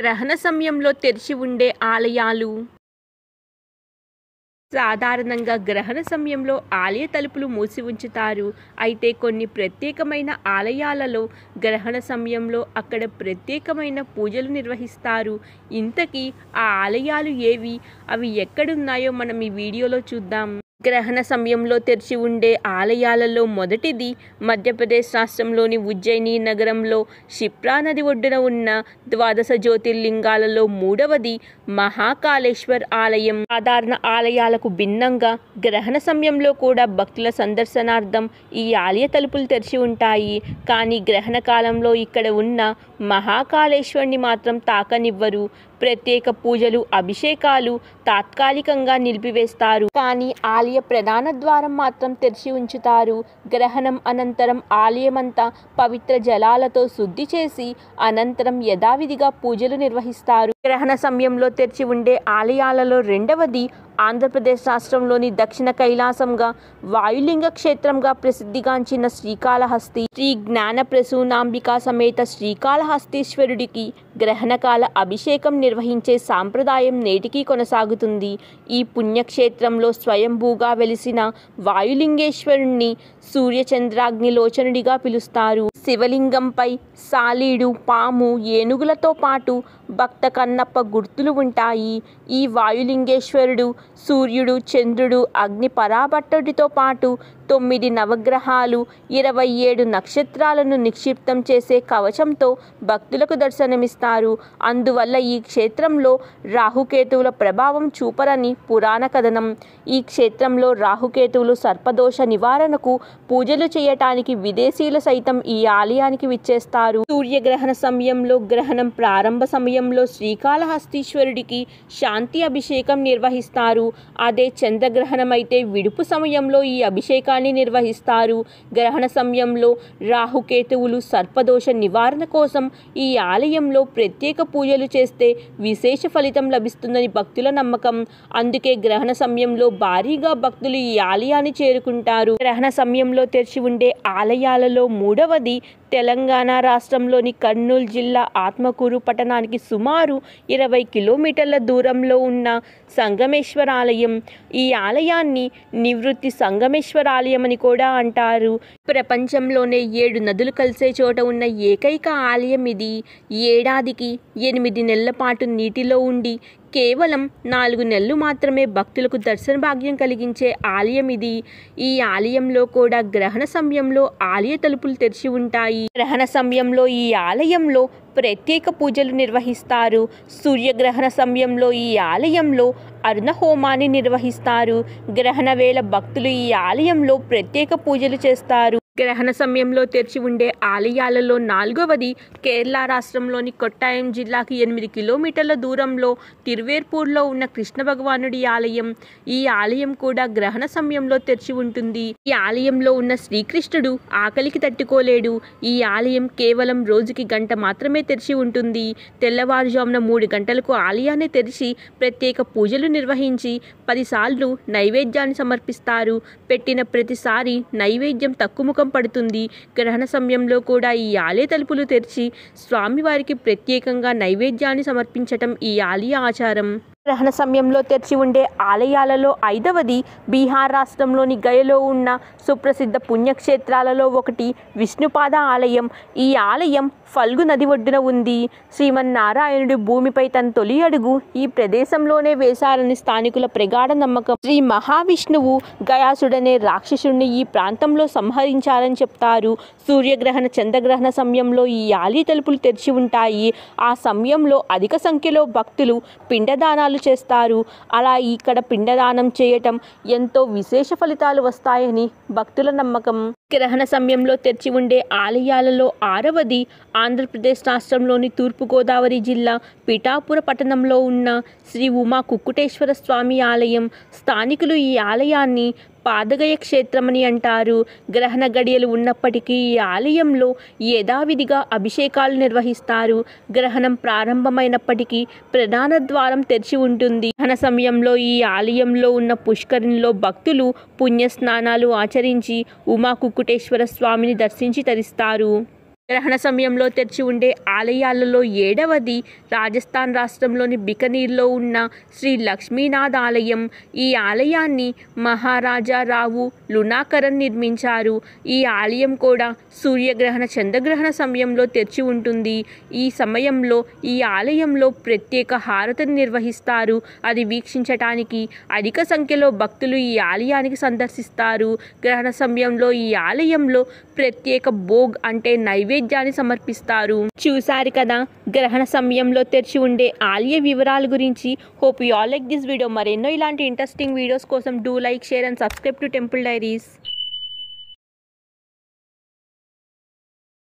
గ్రహణ సమయంలో తెరిచి ఉండే ఆలయాలు. సాధారణంగా గ్రహణ సమయంలో ఆలయ తలుపులు మూసి ఉంచుతారు. అయితే కొన్ని ప్రత్యేకమైన ఆలయాలలో గ్రహణ సమయంలో అక్కడ ప్రత్యేకమైన పూజలు నిర్వహిస్తారు. ఇంతకీ ఆ ఆలయాలు ఏవి, అవి ఎక్కడున్నాయో మనం ఈ వీడియోలో చూద్దాం. గ్రహణ సమయంలో తెరిచి ఉండే ఆలయాలలో మొదటిది మధ్యప్రదేశ్ రాష్ట్రంలోని ఉజ్జయిని నగరంలో క్షిప్రా నది ఒడ్డున ఉన్న ద్వాదశ జ్యోతిర్లింగాలలో మూడవది మహాకాళేశ్వర్ ఆలయం. సాధారణ ఆలయాలకు భిన్నంగా గ్రహణ సమయంలో కూడా భక్తుల సందర్శనార్థం ఈ ఆలయ తలుపులు తెరిచి ఉంటాయి. కానీ గ్రహణ కాలంలో ఇక్కడ ఉన్న మహాకాళేశ్వరుని మాత్రం తాకనివ్వరు. ప్రత్యేక పూజలు, అభిషేకాలు తాత్కాలికంగా నిలిపివేస్తారు. కానీ ఆలయ ప్రధాన ద్వారం మాత్రం తెరిచి ఉంచుతారు. గ్రహణం అనంతరం ఆలయమంతా పవిత్ర జలాలతో శుద్ధి చేసి అనంతరం యథావిధిగా పూజలు నిర్వహిస్తారు. గ్రహణ సమయంలో తెరిచి ఉండే ఆలయాలలో రెండవది ఆంధ్రప్రదేశ్ రాష్ట్రంలోని దక్షిణ కైలాసంగా వాయులింగ క్షేత్రంగా ప్రసిద్ధిగాంచిన శ్రీకాళహస్తి. శ్రీ జ్ఞాన ప్రసూనాంబికా సమేత శ్రీకాళహస్తీశ్వరుడికి గ్రహణకాల అభిషేకం నిర్వహించే సాంప్రదాయం నేటికీ కొనసాగుతుంది. ఈ పుణ్యక్షేత్రంలో స్వయంభూగా వెలిసిన వాయులింగేశ్వరుణ్ణి సూర్యచంద్రాగ్నిలోచనుడిగా పిలుస్తారు. శివలింగంపై సాలీడు, పాము, ఏనుగులతో పాటు భక్త కన్నప్ప గుర్తులు ఉంటాయి. ఈ వాయులింగేశ్వరుడు సూర్యుడు, చంద్రుడు, అగ్ని పరాభట్టుడితో పాటు 9 నవగ్రహాలు, 27 నక్షత్రాలను నిక్షిప్తం చేసే కవచంతో భక్తులకు దర్శనమిస్తారు. అందువల్ల ఈ క్షేత్రంలో రాహుకేతువుల ప్రభావం చూపరని పురాణ కథనం. ఈ క్షేత్రంలో రాహుకేతువులు సర్పదోష నివారణకు పూజలు చేయటానికి విదేశీయులు సైతం ఈ ఆలయానికి విచ్చేస్తారు. సూర్యగ్రహణ సమయంలో, గ్రహణం ప్రారంభ సమయంలో శ్రీకాళహస్తీశ్వరుడికి శాంతి అభిషేకం నిర్వహిస్తారు. అదే చంద్రగ్రహణం అయితే విడుపు సమయంలో ఈ అభిషేకాన్ని నిర్వహిస్తారు. గ్రహణ సమయంలో రాహుకేతువులు సర్పదోష నివారణ కోసం ఈ ఆలయంలో ప్రత్యేక పూజలు చేస్తే విశేష ఫలితం లభిస్తుందని భక్తుల నమ్మకం. అందుకే గ్రహణ సమయంలో భారీగా భక్తులు ఈ ఆలయాన్ని చేరుకుంటారు. గ్రహణ సమయంలో తెరిచి ఉండే ఆలయాలలో మూడవది తెలంగాణ రాష్ట్రంలోని కర్నూలు జిల్లా ఆత్మకూరు పట్టణానికి సుమారు 20 కిలోమీటర్ల దూరంలో ఉన్న సంగమేశ్వర ఆలయం. ఈ ఆలయాన్ని నివృత్తి సంగమేశ్వర ఆలయం అని కూడా అంటారు. ప్రపంచంలోనే 7 నదులు కలిసే చోట ఉన్న ఏకైక ఆలయం ఇది. ఏడాదికి 8 నెలల పాటు నీటిలో ఉండి కేవలం 4 నెలలు మాత్రమే భక్తులకు దర్శన భాగ్యం కలిగించే ఆలయం ఇది. ఈ ఆలయంలో కూడా గ్రహణ సమయంలో ఆలయ తలుపులు తెరిచి ఉంటాయి. గ్రహణ సమయంలో ఈ ఆలయంలో ప్రత్యేక పూజలు నిర్వహిస్తారు. సూర్యగ్రహణ సమయంలో ఈ ఆలయంలో అరుణ హోమాన్ని నిర్వహిస్తారు. గ్రహణ వేళ భక్తులు ఈ ఆలయంలో ప్రత్యేక పూజలు చేస్తారు. గ్రహణ సమయంలో తెరిచి ఉండే ఆలయాలలో నాలుగవది కేరళ రాష్ట్రంలోని కొట్టాయం జిల్లాకి 8 కిలోమీటర్ల దూరంలో తిరువేర్పూర్లో ఉన్న కృష్ణ భగవానుడి ఆలయం. ఈ ఆలయం కూడా గ్రహణ సమయంలో తెరిచి ఉంటుంది. ఈ ఆలయంలో ఉన్న శ్రీకృష్ణుడు ఆకలికి తట్టుకోలేడు. ఈ ఆలయం కేవలం రోజుకి గంట మాత్రమే తెరిచి ఉంటుంది. తెల్లవారుజామున 3 గంటలకు ఆలయాన్ని తెరిచి ప్రత్యేక పూజలు నిర్వహించి 10 సార్లు నైవేద్యాన్ని సమర్పిస్తారు. పెట్టిన ప్రతిసారి నైవేద్యం తక్కువ పడుతుంది. గ్రహణ సమయంలో కూడా ఈ ఆలయ తలుపులు తెరిచి స్వామివారికి ప్రత్యేకంగా నైవేద్యాన్ని సమర్పించటం ఈ ఆలయ ఆచారం. గ్రహణ సమయంలో తెరిచి ఉండే ఆలయాలలో ఐదవది బీహార్ రాష్ట్రంలోని గయలో ఉన్న సుప్రసిద్ధ పుణ్యక్షేత్రాలలో ఒకటి విష్ణుపాద ఆలయం. ఈ ఆలయం ఫల్గు నది ఒడ్డున ఉంది. శ్రీమన్నారాయణుడు భూమిపై తన తొలి అడుగు ఈ ప్రదేశంలోనే వేశారని స్థానికుల ప్రగాఢ నమ్మకం. శ్రీ మహావిష్ణువు గయాసుడనే రాక్షసుడిని ఈ ప్రాంతంలో సంహరించారని చెప్తారు. సూర్యగ్రహణ, చంద్రగ్రహణ సమయంలో ఈ ఆలయ తలుపులు తెరిచి ఉంటాయి. ఆ సమయంలో అధిక సంఖ్యలో భక్తులు పిండదానాలు చేస్తారు. అలా ఇక్కడ పిండదానం చేయటం ఎంతో విశేష ఫలితాలు వస్తాయని భక్తుల నమ్మకం. గ్రహణ సమయంలో తెరిచి ఉండే ఆలయాలలో ఆరవది ఆంధ్రప్రదేశ్ రాష్ట్రంలోని తూర్పుగోదావరి జిల్లా పిఠాపుర పట్టణంలో ఉన్న శ్రీ ఉమా కుక్కుటేశ్వర స్వామి ఆలయం. స్థానికులు ఈ ఆలయాన్ని పాదగయ క్షేత్రమని అంటారు. గ్రహణ గడియలు ఉన్నప్పటికీ ఈ ఆలయంలో యథావిధిగా అభిషేకాలు నిర్వహిస్తారు. గ్రహణం ప్రారంభమైనప్పటికీ ప్రధాన ద్వారం తెరిచి ఉంటుంది. గ్రహణ సమయంలో ఈ ఆలయంలో ఉన్న పుష్కరిణిలో భక్తులు పుణ్యస్నానాలు ఆచరించి ఉమా కుక్కుటేశ్వర స్వామిని దర్శించి తరిస్తారు. గ్రహణ సమయంలో తెరిచి ఉండే ఆలయాలలో 7వది రాజస్థాన్ రాష్ట్రంలోని బికనీర్లో ఉన్న శ్రీ లక్ష్మీనాథ్ ఆలయం. ఈ ఆలయాన్ని మహారాజా రావు లునాకరన్ నిర్మించారు. ఈ ఆలయం కూడా సూర్యగ్రహణ చంద్రగ్రహణ సమయంలో తెరిచి ఉంటుంది. ఈ సమయంలో ఈ ఆలయంలో ప్రత్యేక హారతిని నిర్వహిస్తారు. అది వీక్షించటానికి అధిక సంఖ్యలో భక్తులు ఈ ఆలయానికి సందర్శిస్తారు. గ్రహణ సమయంలో ఈ ఆలయంలో ప్రత్యేక భోగ్ అంటే నైవేద్యాన్ని సమర్పిస్తారు. చూసారు కదా గ్రహణ సమయంలో తెరిచి ఉండే ఆలయ వివరాల గురించి. Hope you all like this video. మరెన్నో ఇలాంటి ఇంట్రెస్టింగ్ వీడియోస్ కోసం do like, share and subscribe to temple diaries.